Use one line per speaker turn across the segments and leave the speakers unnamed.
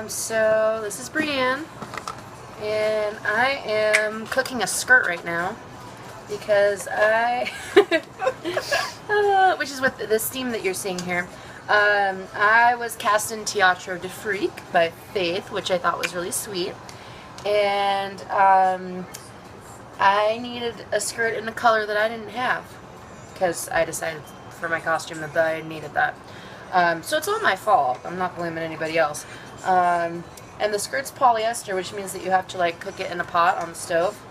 So this is Brienne, and I am cooking a skirt right now because which is what this theme that you're seeing here. I was cast in Teatro de Freak by Faith, which I thought was really sweet, and I needed a skirt in a color that I didn't have because I decided for my costume that I needed that. So it's all my fault. I'm not blaming anybody else. And the skirt's polyester, which means that you have to like cook it in a pot on the stove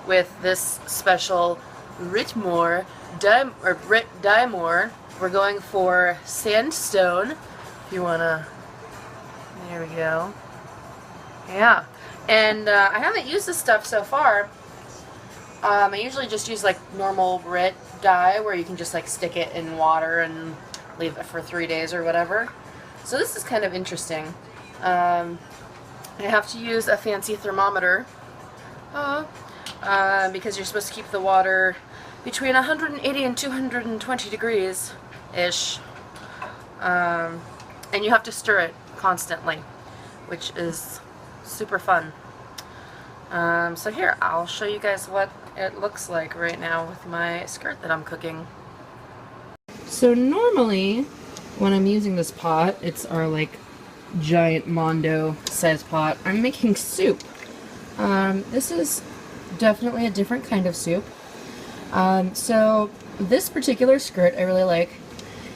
with this special Ritmore Dimor. We're going for sandstone. If you wanna, there we go. Yeah, and I haven't used this stuff so far. I usually just use like normal Rit dye, where you can just like stick it in water and leave it for 3 days or whatever. So this is kind of interesting. I have to use a fancy thermometer because you're supposed to keep the water between 180 and 220 degrees ish, and you have to stir it constantly, which is super fun. So here, I'll show you guys what it looks like right now with my skirt that I'm cooking. So normally when I'm using this pot, it's our like giant Mondo size pot. I'm making soup. This is definitely a different kind of soup. So this particular skirt I really like,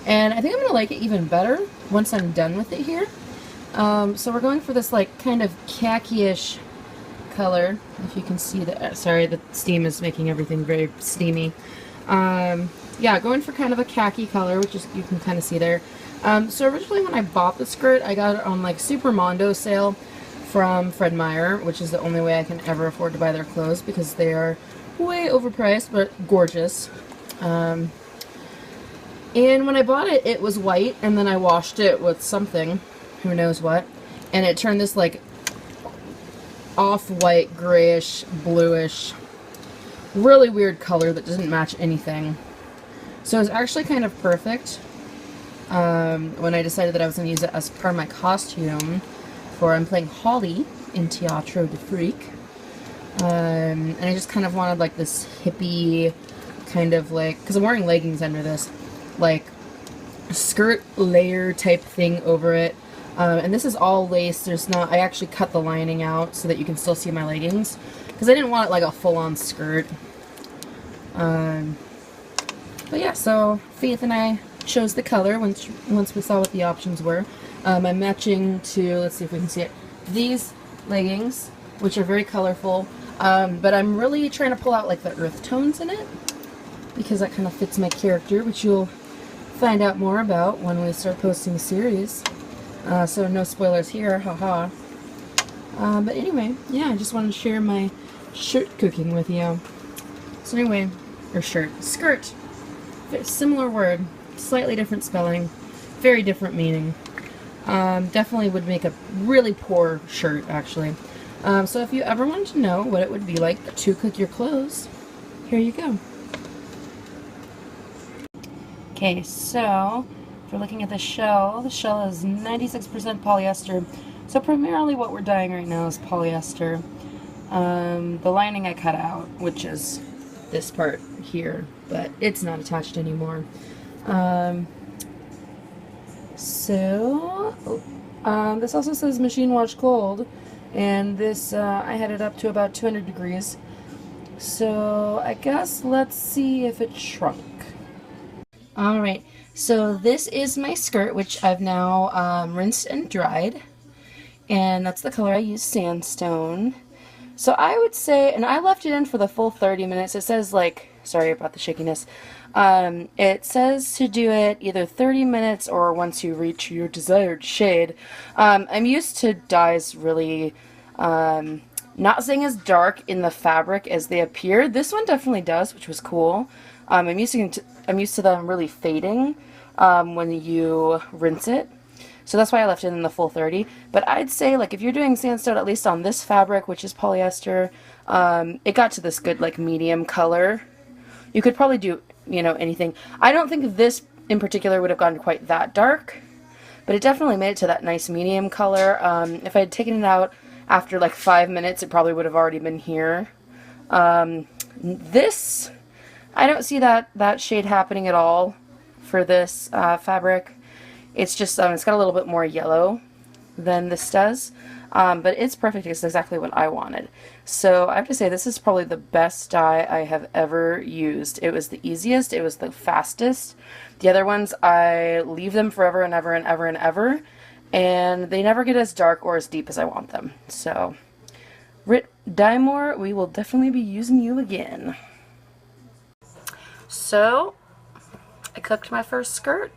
and I think I'm gonna like it even better once I'm done with it here. So we're going for this like kind of khaki-ish color. If you can see that, sorry, the steam is making everything very steamy. Yeah, going for kind of a khaki color, which is, you can kind of see there. So originally when I bought the skirt, I got it on like Super Mondo sale from Fred Meyer, which is the only way I can ever afford to buy their clothes because they are way overpriced but gorgeous. And when I bought it, it was white, and then I washed it with something, who knows what, and it turned this like off-white, grayish, bluish, really weird color that doesn't match anything. So it was actually kind of perfect when I decided that I was going to use it as part of my costume for I'm playing Holly in Teatro de Freak. And I just kind of wanted like this hippie kind of like, because I'm wearing leggings under this, like skirt layer type thing over it. And this is all lace. There's not, I actually cut the lining out so that you can still see my leggings because I didn't want it like a full-on skirt. But yeah, so Faith and I chose the color once we saw what the options were. I'm matching to, let's see if we can see it, these leggings, which are very colorful, but I'm really trying to pull out like the earth tones in it because that kind of fits my character, which you'll find out more about when we start posting the series. So no spoilers here, haha. But anyway, yeah, I just wanted to share my shirt cooking with you. So anyway, or skirt. Similar word, slightly different spelling, very different meaning. Definitely would make a really poor shirt, actually. So if you ever wanted to know what it would be like to cook your clothes, here you go. Okay, so if we're looking at the shell is 96% polyester. So primarily what we're dyeing right now is polyester. The lining I cut out, which is this part here, but it's not attached anymore. This also says machine wash cold, and this I had it up to about 200 degrees. So I guess let's see if it shrunk. Alright, so this is my skirt, which I've now rinsed and dried, and that's the color I used, sandstone. So I would say, and I left it in for the full 30 minutes. It says like, sorry about the shakiness. It says to do it either 30 minutes or once you reach your desired shade. I'm used to dyes really not saying as dark in the fabric as they appear. This one definitely does, which was cool. I'm used to them really fading when you rinse it. So that's why I left it in the full 30. But I'd say, like, if you're doing sandstone, at least on this fabric, which is polyester, it got to this good, like, medium color. You could probably do, you know, anything. I don't think this in particular would have gotten quite that dark, but it definitely made it to that nice medium color. If I had taken it out after like 5 minutes, it probably would have already been here. This, I don't see that shade happening at all for this fabric. It's just, it's got a little bit more yellow than this does. But it's perfect. It's exactly what I wanted. So I have to say this is probably the best dye I have ever used. It was the easiest. It was the fastest. The other ones, I leave them forever and ever and ever and ever. And they never get as dark or as deep as I want them. So, Rit Dye More, we will definitely be using you again. So, I cooked my first skirt.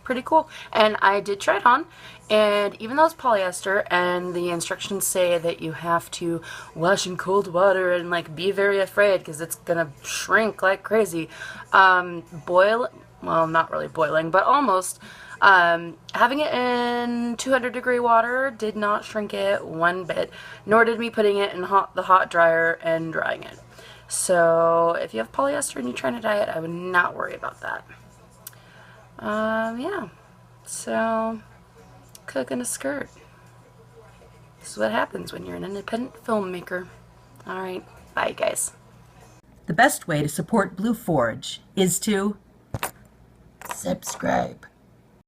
Pretty cool. And I did try it on, and even though it's polyester and the instructions say that you have to wash in cold water and like be very afraid because it's gonna shrink like crazy, well, not really boiling, but almost, having it in 200-degree water did not shrink it one bit, nor did me putting it in the hot dryer and drying it. So if you have polyester and you're trying to dye it, I would not worry about that. Yeah, so cooking a skirt. This is what happens when you're an independent filmmaker. Alright, bye guys.
The best way to support Blue Forge is to subscribe.